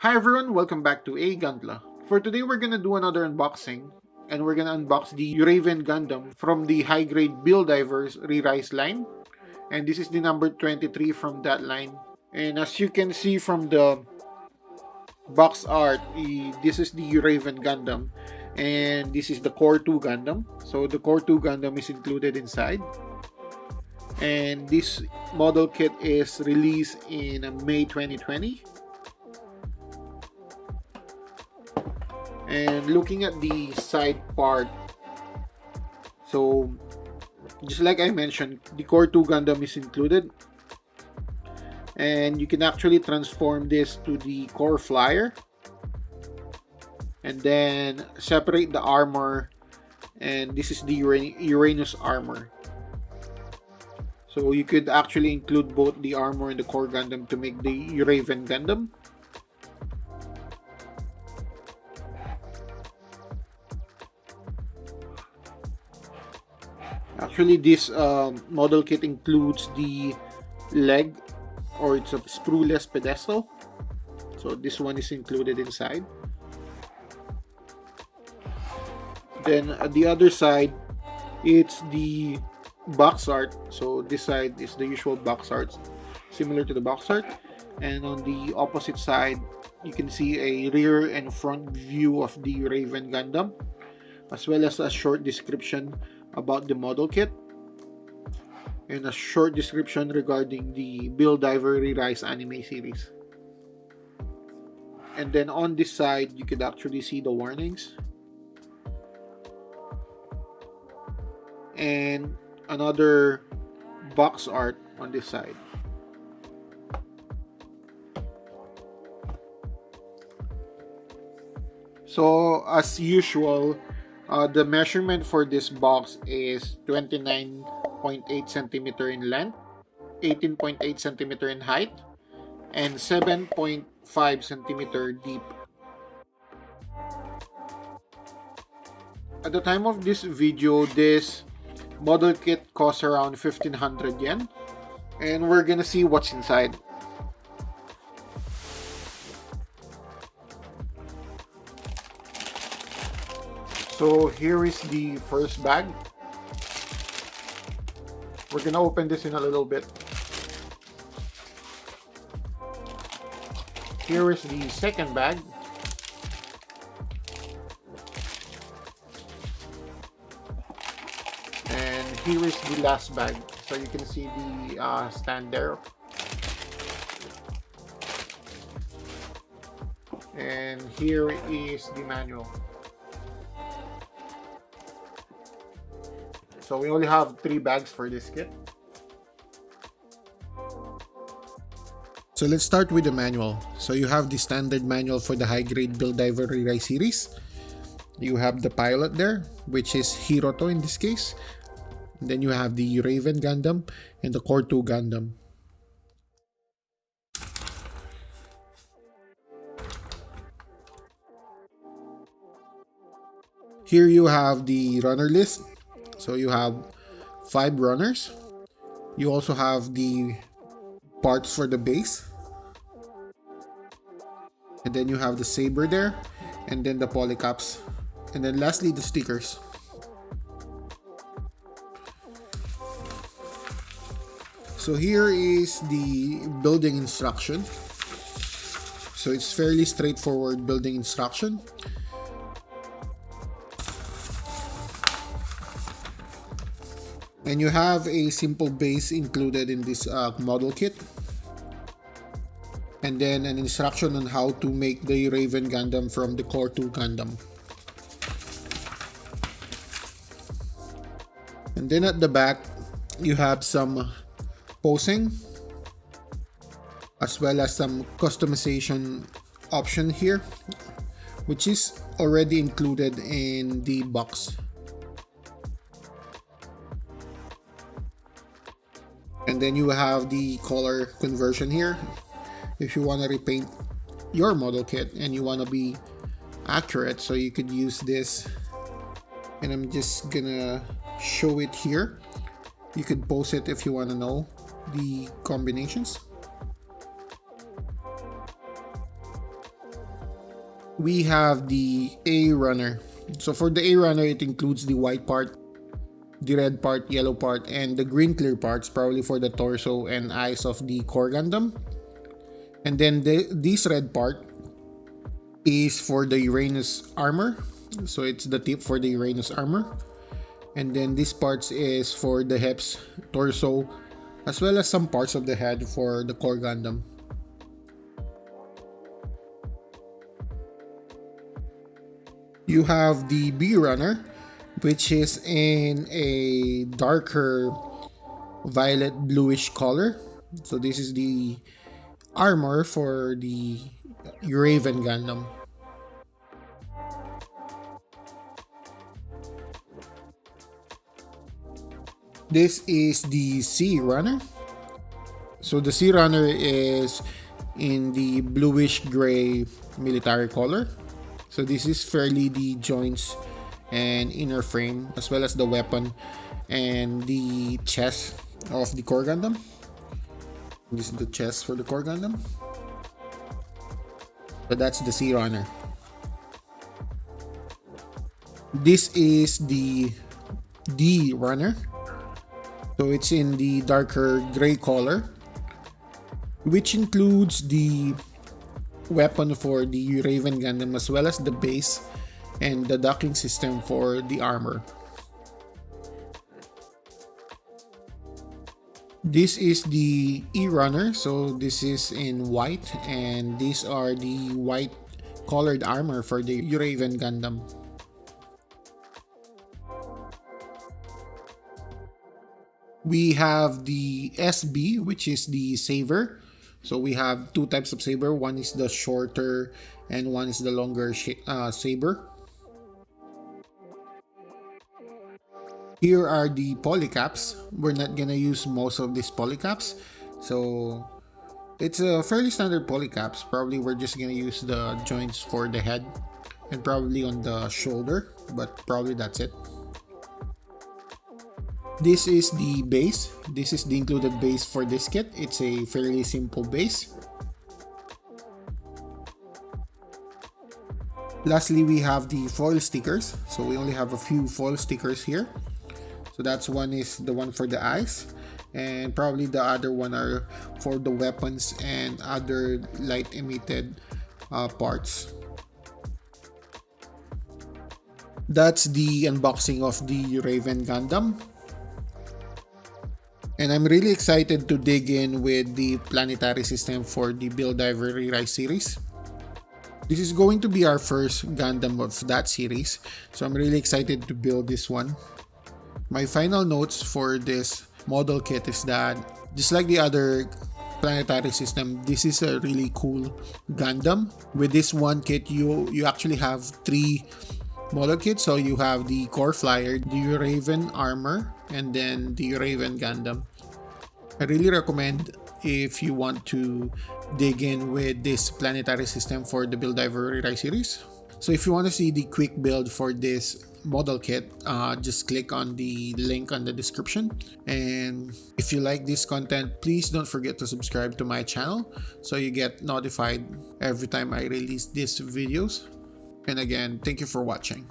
Hi everyone, welcome back to Gunpla. For today we're gonna do another unboxing, and we're gonna unbox the Uraven Gundam from the high-grade Build Divers Re-Rise line. And this is the number 23 from that line. And as you can see from the box art, this is the Uraven Gundam. And this is the Core 2 Gundam. So the Core 2 Gundam is included inside. And this model kit is released in May 2020. And looking at the side part, so just like I mentioned, the Core 2 Gundam is included, and you can actually transform this to the Core Flyer and then separate the armor, and this is the Uranus armor. So you could actually include both the armor and the Core Gundam to make the Uraven Gundam. Actually, this model kit includes the leg, or it's a sprueless pedestal. So this one is included inside. Then at the other side, it's the box art. So this side is the usual box art, similar to the box art. And on the opposite side, you can see a rear and front view of the Uraven Gundam, as well as a short description about the model kit and a short description regarding the Build Diver Re-Rise anime series. And then on this side, you could actually see the warnings and another box art on this side. So as usual, the measurement for this box is 29.8 centimeter in length, 18.8 centimeter in height, and 7.5 centimeter deep. At the time of this video, this model kit costs around 1500 yen, and we're gonna see what's inside. So here is the first bag. We're gonna open this in a little bit. Here is the second bag. And here is the last bag. So you can see the stand there. And here is the manual. So we only have 3 bags for this kit. So let's start with the manual. So you have the standard manual for the high-grade Build Diver Re-Rise series. You have the pilot there, which is Hiroto in this case. And then you have the Uraven Gundam and the Core 2 Gundam. Here you have the runner list. So you have 5 runners. You also have the parts for the base. And then you have the saber there. And then the polycaps. And then lastly, the stickers. So here is the building instruction. So it's fairly straightforward building instruction. And you have a simple base included in this model kit. And then an instruction on how to make the Uraven Gundam from the Core 2 Gundam. And then at the back, you have some posing, as well as some customization option here, which is already included in the box. And then you have the color conversion here. If you want to repaint your model kit and you want to be accurate, so you could use this. And I'm just gonna show it here. You could pause it if you want to know the combinations. we have the A runner. So for the A runner, it includes the white part, the red part, yellow part, and the green clear parts, probably for the torso and eyes of the core Gundam. And then this red part is for the Uranus armor. So it's the tip for the Uranus armor. And then this part is for the hips, torso, as well as some parts of the head for the core Gundam. You have the B runner, which is in a darker violet bluish color. So this is the armor for the Uraven Gundam. This is the C runner. So the C runner is in the bluish gray military color. So this is fairly the joints and inner frame, as well as the weapon and the chest of the core Gundam. This is the chest for the core Gundam. So that's the C runner. This is the D runner. So it's in the darker gray color, which includes the weapon for the Uraven Gundam, as well as the base and the docking system for the armor. This is the E runner. So this is in white, and these are the white colored armor for the Uraven Gundam. We have the SB, which is the saber. So we have two types of saber. One is the shorter and one is the longer saber. Here are the polycaps. We're not gonna use most of these polycaps. So it's a fairly standard polycaps. Probably we're just gonna use the joints for the head and probably on the shoulder, but probably that's it. This is the base. This is the included base for this kit. It's a fairly simple base. Lastly, we have the foil stickers. So we only have a few foil stickers here. So that's one is the one for the eyes, and probably the other one are for the weapons and other light emitted parts. That's the unboxing of the Uraven Gundam. And I'm really excited to dig in with the planetary system for the Build Diver Re-Rise series. This is going to be our first Gundam of that series, so I'm really excited to build this one. My final notes for this model kit is that, just like the other planetary system, this is a really cool Gundam. With this one kit, you actually have three model kits. So you have the core flyer, the Uraven armor, and then the Uraven Gundam. I really recommend if you want to dig in with this planetary system for the Build Diver Re-Rise series. So if you want to see the quick build for this model kit, just click on the link on the description. And if you like this content, please don't forget to subscribe to my channel so you get notified every time I release these videos. And again, thank you for watching.